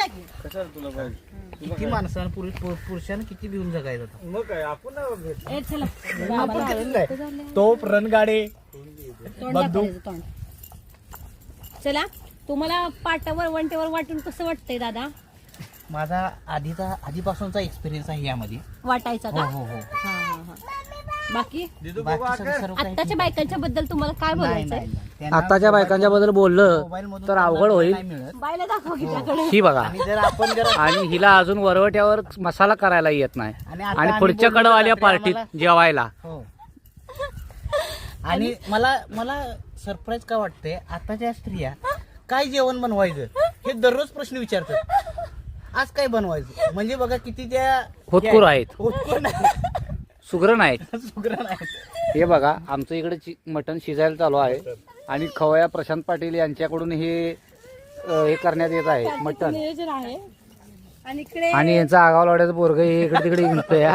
बोला की कशाला तुला पाहिजे? किती माणसानं पुरुषानं किती भिवून जगायचं होतं. मग काय आपण नाही भेट. ए चला आपण कितीच नाही. तोप रणगाडे तोंड दाखवायचं तोंड. चला तुम्हाला पाटावर वंटेवर वाटून कसं वाटतंय दादा? माझा आधीपासूनचा एक्सपिरियन्स आहे यामध्ये. वाटायचा हो का? हो हो. हा हा हा. बाकी दिदू बाकी बाबा सगळं सर्व काही आत्ताच्या बायकांच्या बद्दल तुम्हाला काय नाही, बोलायचंय? नाही, नाही. त्यांना आताच्या बायकांच्या बद्दल बोललं मोबाईलमधून तर त्यांना अवघड होईल. नाही मिळत. बायला दाखवा की त्याकडे. ही बघा. आणि जर आपण जर आणि हिला अजून वरवट्यावर मसाला करायला येत नाही. आणि आता आणि आम्ही पुढच्या बोललो कडवाल्या रात्री पार्टीत आम्हाला- जेवायला हो. आणि मला सरप्राईज का वाटतंय, आताच्या स्त्रिया काय जेवण बनवायचं हे दररोज प्रश्न विचारतात. आज काय बनवायचं म्हणजे बघा किती त्या होतकूर आहेत. होतकूर नाही. सुगरण आहेत. सुगरण आहेत. हे बघा आमचं इकडे मटण शिजायला चालू आहे आणि खवया प्रशांत पाटील यांच्याकडून हे करण्यात येत आहे मटण. नियोजन आहे. आणि इकडे आणि यांचं आगाव लावड्याचं पोरग हे इकडे तिकडे हिंडतंय.